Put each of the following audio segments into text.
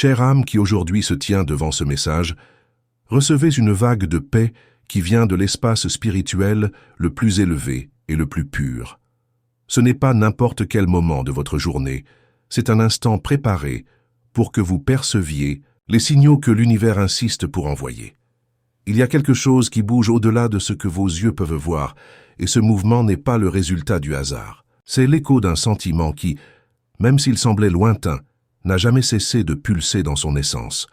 Chère âme qui aujourd'hui se tient devant ce message, recevez une vague de paix qui vient de l'espace spirituel le plus élevé et le plus pur. Ce n'est pas n'importe quel moment de votre journée, c'est un instant préparé pour que vous perceviez les signaux que l'univers insiste pour envoyer. Il y a quelque chose qui bouge au-delà de ce que vos yeux peuvent voir, et ce mouvement n'est pas le résultat du hasard. C'est l'écho d'un sentiment qui, même s'il semblait lointain, n'a jamais cessé de pulser dans son essence.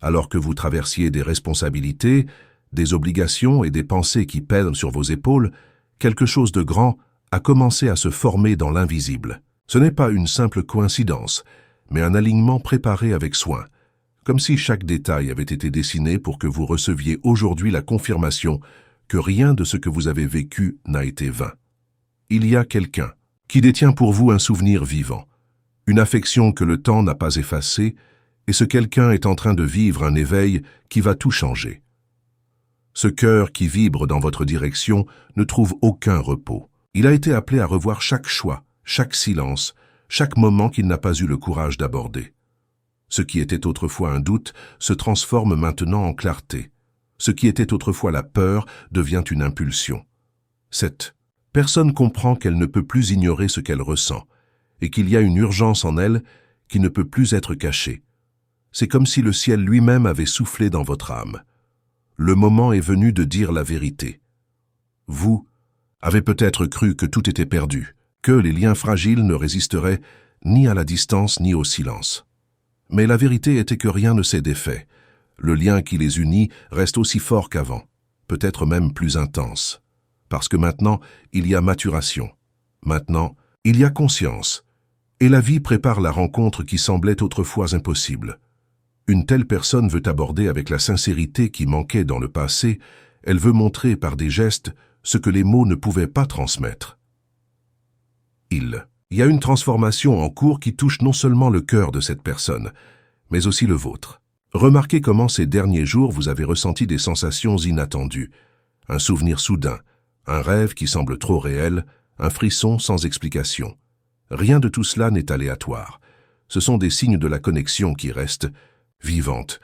Alors que vous traversiez des responsabilités, des obligations et des pensées qui pèsent sur vos épaules, quelque chose de grand a commencé à se former dans l'invisible. Ce n'est pas une simple coïncidence, mais un alignement préparé avec soin, comme si chaque détail avait été dessiné pour que vous receviez aujourd'hui la confirmation que rien de ce que vous avez vécu n'a été vain. Il y a quelqu'un qui détient pour vous un souvenir vivant, une affection que le temps n'a pas effacée, et ce quelqu'un est en train de vivre un éveil qui va tout changer. Ce cœur qui vibre dans votre direction ne trouve aucun repos. Il a été appelé à revoir chaque choix, chaque silence, chaque moment qu'il n'a pas eu le courage d'aborder. Ce qui était autrefois un doute se transforme maintenant en clarté. Ce qui était autrefois la peur devient une impulsion. Cette personne comprend qu'elle ne peut plus ignorer ce qu'elle ressent, et qu'il y a une urgence en elle qui ne peut plus être cachée. C'est comme si le ciel lui-même avait soufflé dans votre âme. Le moment est venu de dire la vérité. Vous avez peut-être cru que tout était perdu, que les liens fragiles ne résisteraient ni à la distance ni au silence. Mais la vérité était que rien ne s'est défait. Le lien qui les unit reste aussi fort qu'avant, peut-être même plus intense. Parce que maintenant, il y a maturation. Maintenant, il y a conscience. Et la vie prépare la rencontre qui semblait autrefois impossible. Une telle personne veut aborder avec la sincérité qui manquait dans le passé, elle veut montrer par des gestes ce que les mots ne pouvaient pas transmettre. Il y a une transformation en cours qui touche non seulement le cœur de cette personne, mais aussi le vôtre. Remarquez comment ces derniers jours vous avez ressenti des sensations inattendues, un souvenir soudain, un rêve qui semble trop réel, un frisson sans explication. Rien de tout cela n'est aléatoire. Ce sont des signes de la connexion qui restent vivantes,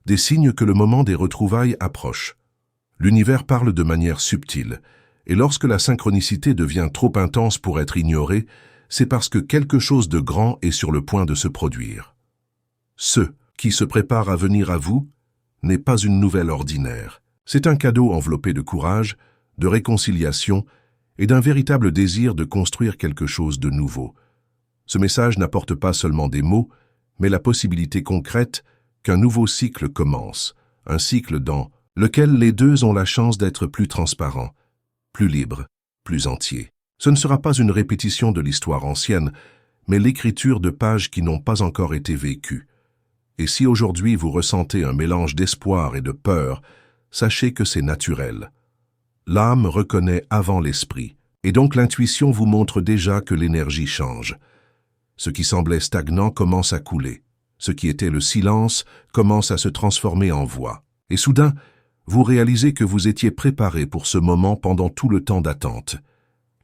des signes que le moment des retrouvailles approche. L'univers parle de manière subtile, et lorsque la synchronicité devient trop intense pour être ignorée, c'est parce que quelque chose de grand est sur le point de se produire. Ce qui se prépare à venir à vous n'est pas une nouvelle ordinaire. C'est un cadeau enveloppé de courage, de réconciliation et d'un véritable désir de construire quelque chose de nouveau. Ce message n'apporte pas seulement des mots, mais la possibilité concrète qu'un nouveau cycle commence, un cycle dans lequel les deux ont la chance d'être plus transparents, plus libres, plus entiers. Ce ne sera pas une répétition de l'histoire ancienne, mais l'écriture de pages qui n'ont pas encore été vécues. Et si aujourd'hui vous ressentez un mélange d'espoir et de peur, sachez que c'est naturel. L'âme reconnaît avant l'esprit, et donc l'intuition vous montre déjà que l'énergie change. Ce qui semblait stagnant commence à couler. Ce qui était le silence commence à se transformer en voix. Et soudain, vous réalisez que vous étiez préparé pour ce moment pendant tout le temps d'attente.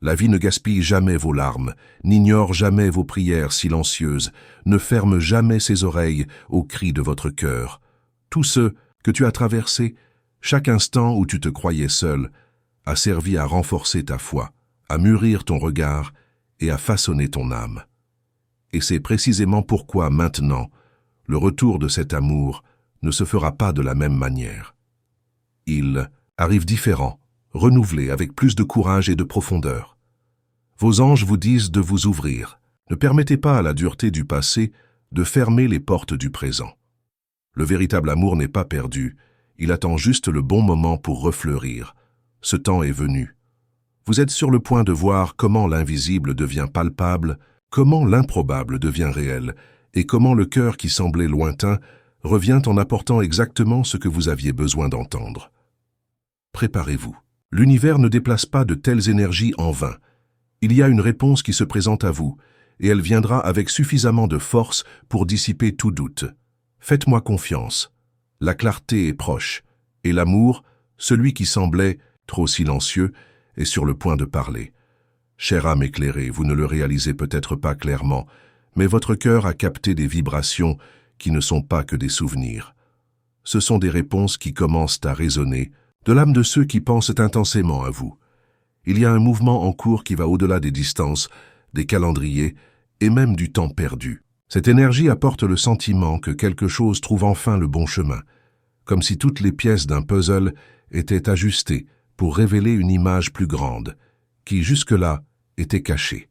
La vie ne gaspille jamais vos larmes, n'ignore jamais vos prières silencieuses, ne ferme jamais ses oreilles aux cris de votre cœur. Tout ce que tu as traversé, chaque instant où tu te croyais seul, a servi à renforcer ta foi, à mûrir ton regard et à façonner ton âme. Et c'est précisément pourquoi maintenant, le retour de cet amour ne se fera pas de la même manière. Il arrive différent, renouvelé avec plus de courage et de profondeur. Vos anges vous disent de vous ouvrir. Ne permettez pas à la dureté du passé de fermer les portes du présent. Le véritable amour n'est pas perdu, il attend juste le bon moment pour refleurir. Ce temps est venu. Vous êtes sur le point de voir comment l'invisible devient palpable, comment l'improbable devient réel, et comment le cœur qui semblait lointain revient en apportant exactement ce que vous aviez besoin d'entendre. Préparez-vous. L'univers ne déplace pas de telles énergies en vain. Il y a une réponse qui se présente à vous, et elle viendra avec suffisamment de force pour dissiper tout doute. Faites-moi confiance. La clarté est proche, et l'amour, celui qui semblait trop silencieux, est sur le point de parler. Chère âme éclairée, vous ne le réalisez peut-être pas clairement, mais votre cœur a capté des vibrations qui ne sont pas que des souvenirs. Ce sont des réponses qui commencent à résonner de l'âme de ceux qui pensent intensément à vous. Il y a un mouvement en cours qui va au-delà des distances, des calendriers et même du temps perdu. Cette énergie apporte le sentiment que quelque chose trouve enfin le bon chemin, comme si toutes les pièces d'un puzzle étaient ajustées pour révéler une image plus grande, qui jusque-là était cachée.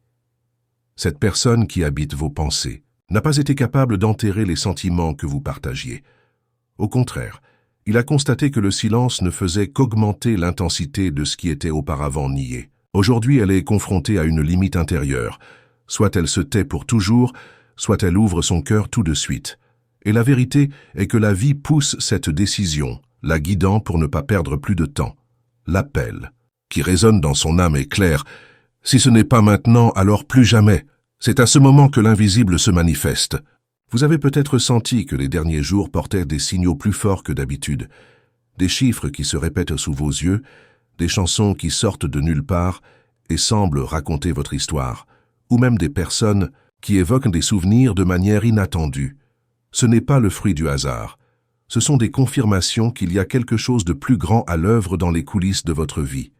Cette personne qui habite vos pensées n'a pas été capable d'enterrer les sentiments que vous partagiez. Au contraire, il a constaté que le silence ne faisait qu'augmenter l'intensité de ce qui était auparavant nié. Aujourd'hui, elle est confrontée à une limite intérieure. Soit elle se tait pour toujours, soit elle ouvre son cœur tout de suite. Et la vérité est que la vie pousse cette décision, la guidant pour ne pas perdre plus de temps. L'appel, qui résonne dans son âme, est clair. Si ce n'est pas maintenant, alors plus jamais. C'est à ce moment que l'invisible se manifeste. Vous avez peut-être senti que les derniers jours portaient des signaux plus forts que d'habitude, des chiffres qui se répètent sous vos yeux, des chansons qui sortent de nulle part et semblent raconter votre histoire, ou même des personnes qui évoquent des souvenirs de manière inattendue. Ce n'est pas le fruit du hasard. Ce sont des confirmations qu'il y a quelque chose de plus grand à l'œuvre dans les coulisses de votre vie.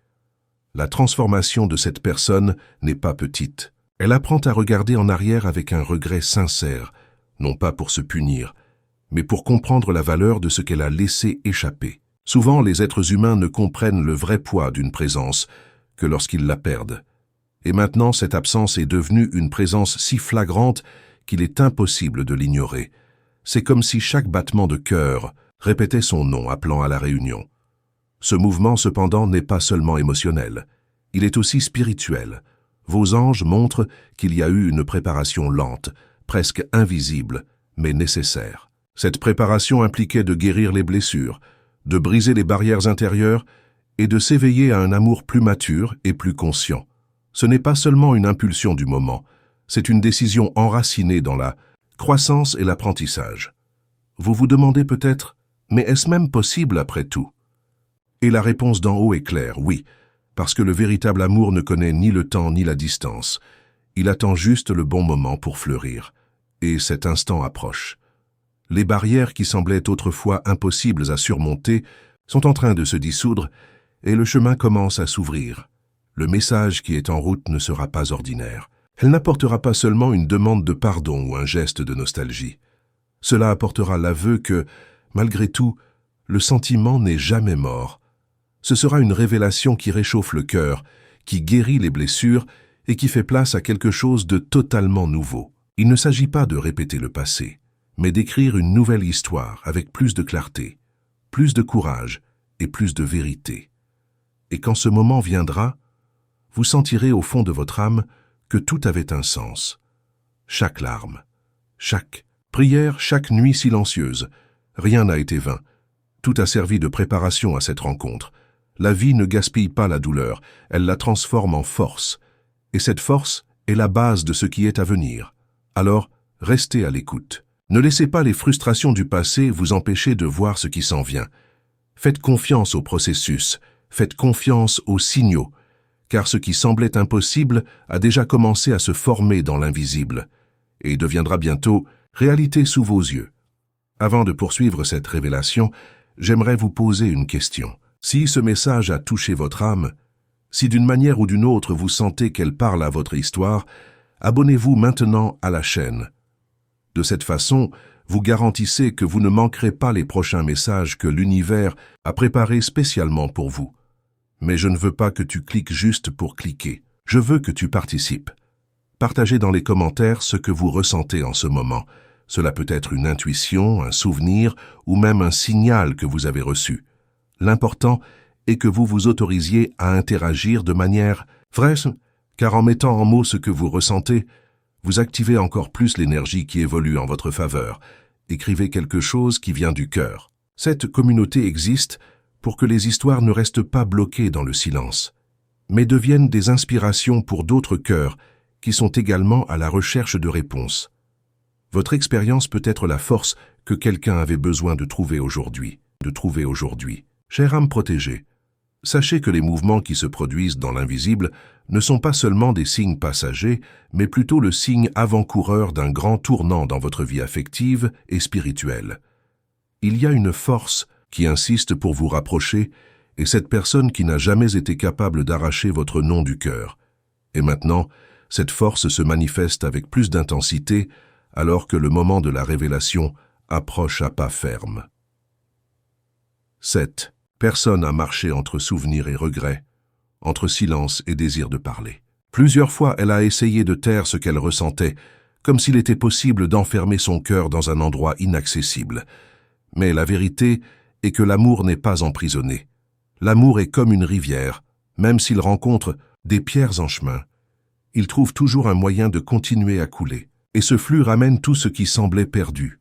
La transformation de cette personne n'est pas petite. Elle apprend à regarder en arrière avec un regret sincère, non pas pour se punir, mais pour comprendre la valeur de ce qu'elle a laissé échapper. Souvent, les êtres humains ne comprennent le vrai poids d'une présence que lorsqu'ils la perdent. Et maintenant, cette absence est devenue une présence si flagrante qu'il est impossible de l'ignorer. C'est comme si chaque battement de cœur répétait son nom appelant à la réunion. Ce mouvement, cependant, n'est pas seulement émotionnel. Il est aussi spirituel. Vos anges montrent qu'il y a eu une préparation lente, presque invisible, mais nécessaire. Cette préparation impliquait de guérir les blessures, de briser les barrières intérieures et de s'éveiller à un amour plus mature et plus conscient. Ce n'est pas seulement une impulsion du moment, c'est une décision enracinée dans la croissance et l'apprentissage. Vous vous demandez peut-être, mais est-ce même possible après tout? Et la réponse d'en haut est claire, oui, parce que le véritable amour ne connaît ni le temps ni la distance. Il attend juste le bon moment pour fleurir. Et cet instant approche. Les barrières qui semblaient autrefois impossibles à surmonter sont en train de se dissoudre et le chemin commence à s'ouvrir. Le message qui est en route ne sera pas ordinaire. Elle n'apportera pas seulement une demande de pardon ou un geste de nostalgie. Cela apportera l'aveu que, malgré tout, le sentiment n'est jamais mort. Ce sera une révélation qui réchauffe le cœur, qui guérit les blessures et qui fait place à quelque chose de totalement nouveau. Il ne s'agit pas de répéter le passé, mais d'écrire une nouvelle histoire avec plus de clarté, plus de courage et plus de vérité. Et quand ce moment viendra, vous sentirez au fond de votre âme que tout avait un sens. Chaque larme, chaque prière, chaque nuit silencieuse, rien n'a été vain. Tout a servi de préparation à cette rencontre. La vie ne gaspille pas la douleur, elle la transforme en force. Et cette force est la base de ce qui est à venir. Alors, restez à l'écoute. Ne laissez pas les frustrations du passé vous empêcher de voir ce qui s'en vient. Faites confiance au processus, faites confiance aux signaux, car ce qui semblait impossible a déjà commencé à se former dans l'invisible et deviendra bientôt réalité sous vos yeux. Avant de poursuivre cette révélation, j'aimerais vous poser une question. Si ce message a touché votre âme, si d'une manière ou d'une autre vous sentez qu'elle parle à votre histoire, abonnez-vous maintenant à la chaîne. De cette façon, vous garantissez que vous ne manquerez pas les prochains messages que l'univers a préparés spécialement pour vous. Mais je ne veux pas que tu cliques juste pour cliquer. Je veux que tu participes. Partagez dans les commentaires ce que vous ressentez en ce moment. Cela peut être une intuition, un souvenir ou même un signal que vous avez reçu. L'important est que vous vous autorisiez à interagir de manière vraie, car en mettant en mots ce que vous ressentez, vous activez encore plus l'énergie qui évolue en votre faveur. Écrivez quelque chose qui vient du cœur. Cette communauté existe pour que les histoires ne restent pas bloquées dans le silence, mais deviennent des inspirations pour d'autres cœurs qui sont également à la recherche de réponses. Votre expérience peut être la force que quelqu'un avait besoin de trouver aujourd'hui. Chère âme protégée, Sachez que les mouvements qui se produisent dans l'invisible ne sont pas seulement des signes passagers, mais plutôt le signe avant-coureur d'un grand tournant dans votre vie affective et spirituelle. Il y a une force qui insiste pour vous rapprocher, et cette personne qui n'a jamais été capable d'arracher votre nom du cœur. Et maintenant, cette force se manifeste avec plus d'intensité, alors que le moment de la révélation approche à pas ferme. 7. Personne a marché entre souvenirs et regrets, entre silence et désir de parler. Plusieurs fois, elle a essayé de taire ce qu'elle ressentait, comme s'il était possible d'enfermer son cœur dans un endroit inaccessible. Mais la vérité est que l'amour n'est pas emprisonné. L'amour est comme une rivière, même s'il rencontre des pierres en chemin. Il trouve toujours un moyen de continuer à couler. Et ce flux ramène tout ce qui semblait perdu.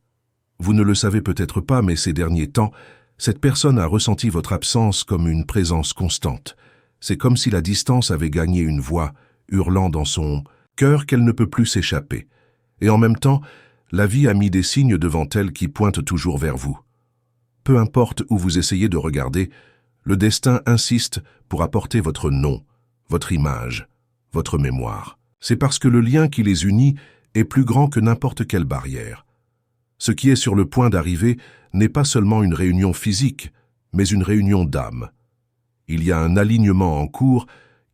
Vous ne le savez peut-être pas, mais ces derniers temps, cette personne a ressenti votre absence comme une présence constante. C'est comme si la distance avait gagné une voix, hurlant dans son cœur qu'elle ne peut plus s'échapper. Et en même temps, la vie a mis des signes devant elle qui pointent toujours vers vous. Peu importe où vous essayez de regarder, le destin insiste pour apporter votre nom, votre image, votre mémoire. C'est parce que le lien qui les unit est plus grand que n'importe quelle barrière. Ce qui est sur le point d'arriver n'est pas seulement une réunion physique, mais une réunion d'âme. Il y a un alignement en cours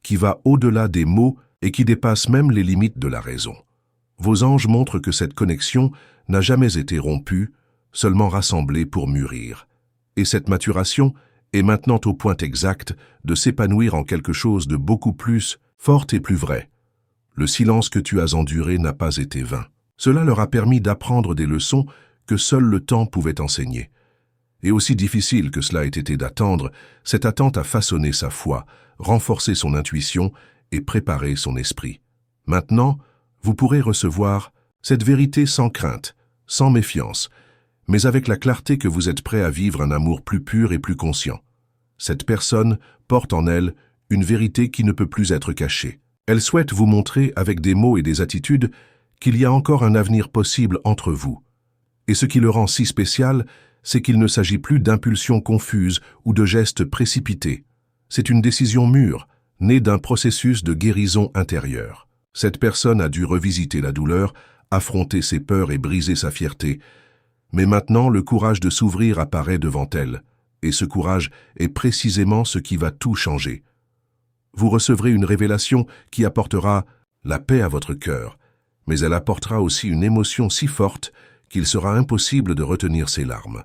qui va au-delà des mots et qui dépasse même les limites de la raison. Vos anges montrent que cette connexion n'a jamais été rompue, seulement rassemblée pour mûrir. Et cette maturation est maintenant au point exact de s'épanouir en quelque chose de beaucoup plus fort et plus vrai. Le silence que tu as enduré n'a pas été vain. Cela leur a permis d'apprendre des leçons que seul le temps pouvait enseigner. Et aussi difficile que cela ait été d'attendre, cette attente a façonné sa foi, renforcé son intuition et préparé son esprit. Maintenant, vous pourrez recevoir cette vérité sans crainte, sans méfiance, mais avec la clarté que vous êtes prêt à vivre un amour plus pur et plus conscient. Cette personne porte en elle une vérité qui ne peut plus être cachée. Elle souhaite vous montrer avec des mots et des attitudes qu'il y a encore un avenir possible entre vous. Et ce qui le rend si spécial, c'est qu'il ne s'agit plus d'impulsions confuses ou de gestes précipités. C'est une décision mûre, née d'un processus de guérison intérieure. Cette personne a dû revisiter la douleur, affronter ses peurs et briser sa fierté. Mais maintenant, le courage de s'ouvrir apparaît devant elle. Et ce courage est précisément ce qui va tout changer. Vous recevrez une révélation qui apportera la paix à votre cœur, mais elle apportera aussi une émotion si forte qu'il sera impossible de retenir ses larmes.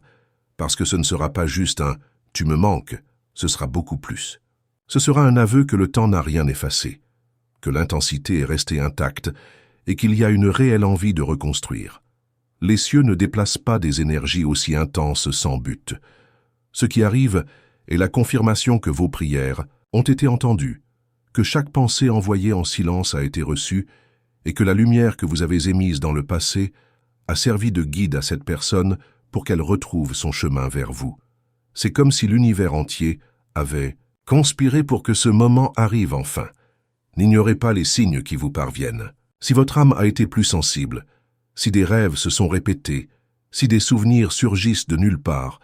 Parce que ce ne sera pas juste un « tu me manques », ce sera beaucoup plus. Ce sera un aveu que le temps n'a rien effacé, que l'intensité est restée intacte et qu'il y a une réelle envie de reconstruire. Les cieux ne déplacent pas des énergies aussi intenses sans but. Ce qui arrive est la confirmation que vos prières ont été entendues, que chaque pensée envoyée en silence a été reçue et que la lumière que vous avez émise dans le passé a servi de guide à cette personne pour qu'elle retrouve son chemin vers vous. C'est comme si l'univers entier avait conspiré pour que ce moment arrive enfin. N'ignorez pas les signes qui vous parviennent. Si votre âme a été plus sensible, si des rêves se sont répétés, si des souvenirs surgissent de nulle part,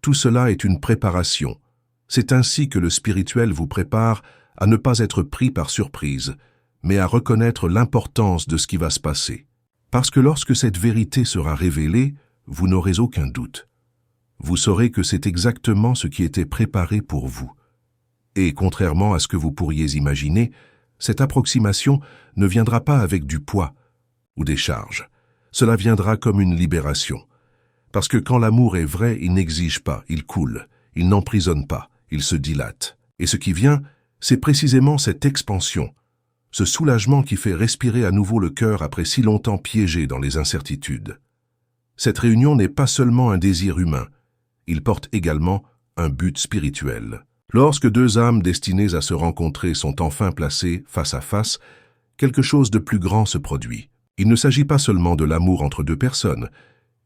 tout cela est une préparation. C'est ainsi que le spirituel vous prépare à ne pas être pris par surprise, mais à reconnaître l'importance de ce qui va se passer. Parce que lorsque cette vérité sera révélée, vous n'aurez aucun doute. Vous saurez que c'est exactement ce qui était préparé pour vous. Et contrairement à ce que vous pourriez imaginer, cette approximation ne viendra pas avec du poids ou des charges. Cela viendra comme une libération. Parce que quand l'amour est vrai, il n'exige pas, il coule, il n'emprisonne pas, il se dilate. Et ce qui vient, c'est précisément cette expansion, ce soulagement qui fait respirer à nouveau le cœur après si longtemps piégé dans les incertitudes. Cette réunion n'est pas seulement un désir humain, il porte également un but spirituel. Lorsque deux âmes destinées à se rencontrer sont enfin placées face à face, quelque chose de plus grand se produit. Il ne s'agit pas seulement de l'amour entre deux personnes,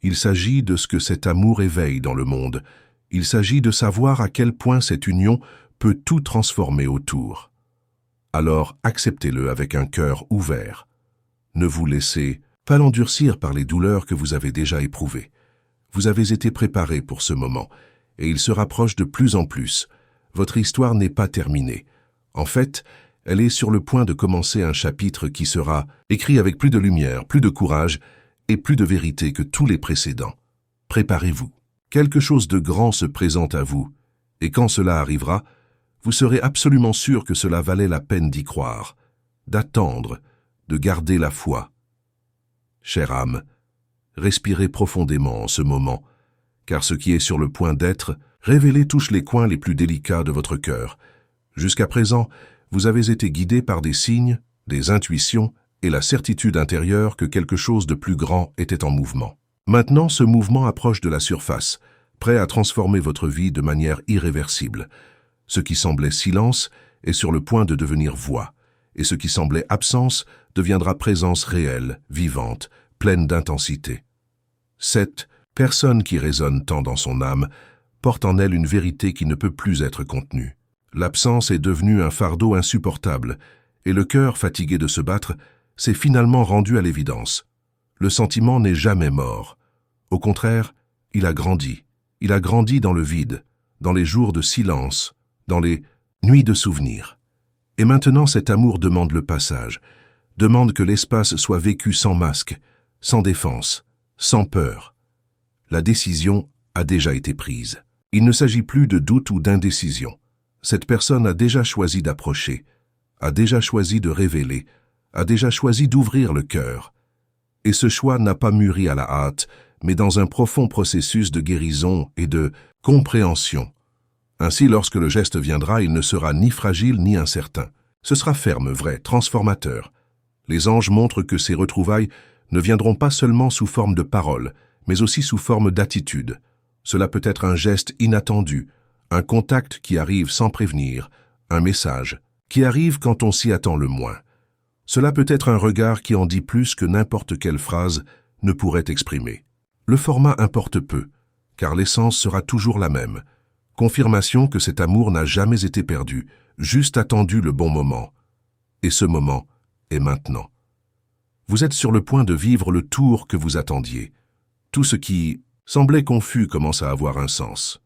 il s'agit de ce que cet amour éveille dans le monde. Il s'agit de savoir à quel point cette union peut tout transformer autour. Alors acceptez-le avec un cœur ouvert. Ne vous laissez pas l'endurcir par les douleurs que vous avez déjà éprouvées. Vous avez été préparé pour ce moment, et il se rapproche de plus en plus. votre histoire n'est pas terminée. En fait, elle est sur le point de commencer un chapitre qui sera écrit avec plus de lumière, plus de courage et plus de vérité que tous les précédents. Préparez-vous. Quelque chose de grand se présente à vous, et quand cela arrivera, vous serez absolument sûr que cela valait la peine d'y croire, d'attendre, de garder la foi. Chère âme, respirez profondément en ce moment, car ce qui est sur le point d'être révélé touche les coins les plus délicats de votre cœur. Jusqu'à présent, vous avez été guidé par des signes, des intuitions et la certitude intérieure que quelque chose de plus grand était en mouvement. Maintenant, ce mouvement approche de la surface, prêt à transformer votre vie de manière irréversible. Ce qui semblait silence est sur le point de devenir voix, et ce qui semblait absence deviendra présence réelle, vivante, pleine d'intensité. Cette personne qui résonne tant dans son âme porte en elle une vérité qui ne peut plus être contenue. L'absence est devenue un fardeau insupportable, et le cœur, fatigué de se battre, s'est finalement rendu à l'évidence. Le sentiment n'est jamais mort. Au contraire, il a grandi. Il a grandi dans le vide, dans les jours de silence, dans les nuits de souvenirs. Et maintenant cet amour demande le passage, demande que l'espace soit vécu sans masque, sans défense, sans peur. La décision a déjà été prise. Il ne s'agit plus de doute ou d'indécision. Cette personne a déjà choisi d'approcher, a déjà choisi de révéler, a déjà choisi d'ouvrir le cœur. Et ce choix n'a pas mûri à la hâte, mais dans un profond processus de guérison et de compréhension. Ainsi, lorsque le geste viendra, il ne sera ni fragile ni incertain. Ce sera ferme, vrai, transformateur. Les anges montrent que ces retrouvailles ne viendront pas seulement sous forme de paroles, mais aussi sous forme d'attitude. Cela peut être un geste inattendu, un contact qui arrive sans prévenir, un message qui arrive quand on s'y attend le moins. Cela peut être un regard qui en dit plus que n'importe quelle phrase ne pourrait exprimer. Le format importe peu, car l'essence sera toujours la même. Confirmation que cet amour n'a jamais été perdu, juste attendu le bon moment. Et ce moment est maintenant. Vous êtes sur le point de vivre le tour que vous attendiez. Tout ce qui semblait confus commence à avoir un sens.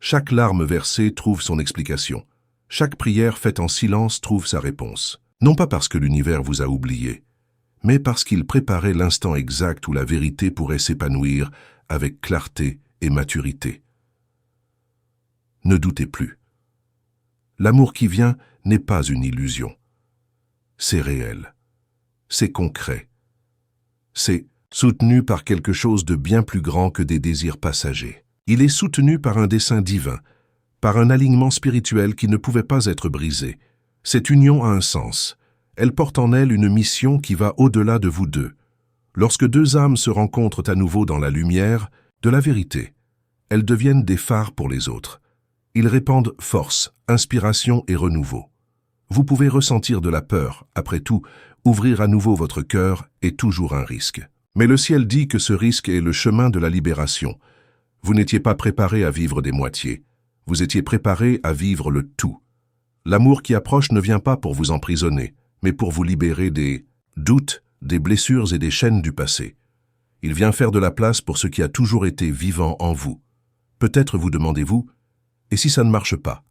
Chaque larme versée trouve son explication. Chaque prière faite en silence trouve sa réponse. Non pas parce que l'univers vous a oublié, mais parce qu'il préparait l'instant exact où la vérité pourrait s'épanouir avec clarté et maturité. Ne doutez plus. L'amour qui vient n'est pas une illusion. C'est réel. C'est concret. C'est soutenu par quelque chose de bien plus grand que des désirs passagers. Il est soutenu par un dessein divin, par un alignement spirituel qui ne pouvait pas être brisé. Cette union a un sens. Elle porte en elle une mission qui va au-delà de vous deux. Lorsque deux âmes se rencontrent à nouveau dans la lumière de la vérité, elles deviennent des phares pour les autres. Ils répandent force, inspiration et renouveau. Vous pouvez ressentir de la peur. Après tout, ouvrir à nouveau votre cœur est toujours un risque. Mais le ciel dit que ce risque est le chemin de la libération. Vous n'étiez pas préparé à vivre des moitiés. Vous étiez préparé à vivre le tout. L'amour qui approche ne vient pas pour vous emprisonner, mais pour vous libérer des doutes, des blessures et des chaînes du passé. Il vient faire de la place pour ce qui a toujours été vivant en vous. Peut-être vous demandez-vous, et si ça ne marche pas?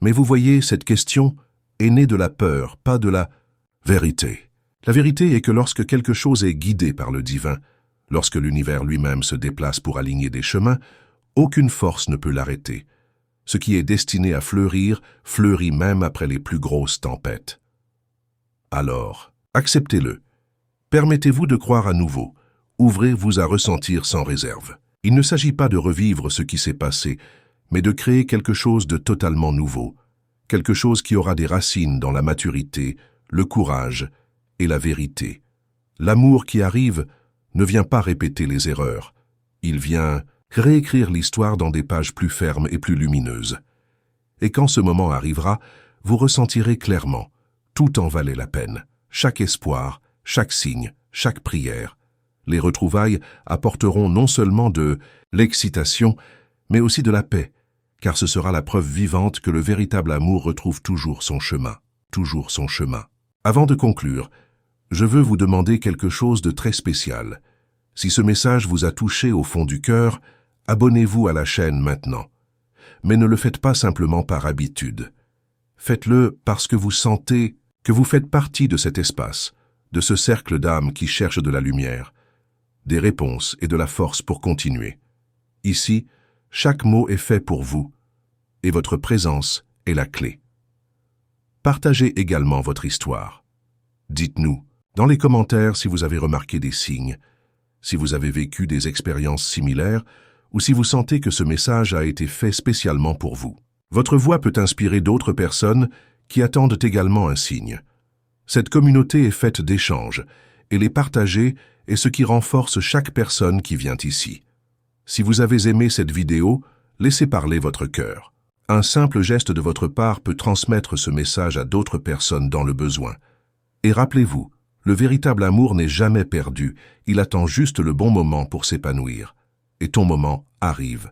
Mais vous voyez, cette question est née de la peur, pas de la vérité. La vérité est que lorsque quelque chose est guidé par le divin, lorsque l'univers lui-même se déplace pour aligner des chemins, aucune force ne peut l'arrêter. Ce qui est destiné à fleurir, fleurit même après les plus grosses tempêtes. Alors, acceptez-le. Permettez-vous de croire à nouveau. Ouvrez-vous à ressentir sans réserve. Il ne s'agit pas de revivre ce qui s'est passé, mais de créer quelque chose de totalement nouveau. Quelque chose qui aura des racines dans la maturité, le courage et la vérité. L'amour qui arrive ne vient pas répéter les erreurs. Il vient réécrire l'histoire dans des pages plus fermes et plus lumineuses. Et quand ce moment arrivera, vous ressentirez clairement. Tout en valait la peine. Chaque espoir, chaque signe, chaque prière. Les retrouvailles apporteront non seulement de l'excitation, mais aussi de la paix, car ce sera la preuve vivante que le véritable amour retrouve toujours son chemin. Toujours son chemin. Avant de conclure, je veux vous demander quelque chose de très spécial. Si ce message vous a touché au fond du cœur, abonnez-vous à la chaîne maintenant. mais ne le faites pas simplement par habitude. Faites-le parce que vous sentez que vous faites partie de cet espace, de ce cercle d'âmes qui cherchent de la lumière, des réponses et de la force pour continuer. Ici, chaque mot est fait pour vous, et votre présence est la clé. Partagez également votre histoire. Dites-nous, dans les commentaires, si vous avez remarqué des signes, si vous avez vécu des expériences similaires, ou si vous sentez que ce message a été fait spécialement pour vous. Votre voix peut inspirer d'autres personnes qui attendent également un signe. Cette communauté est faite d'échanges, et les partager est ce qui renforce chaque personne qui vient ici. Si vous avez aimé cette vidéo, laissez parler votre cœur. Un simple geste de votre part peut transmettre ce message à d'autres personnes dans le besoin. Et rappelez-vous, le véritable amour n'est jamais perdu, il attend juste le bon moment pour s'épanouir. Et ton moment arrive.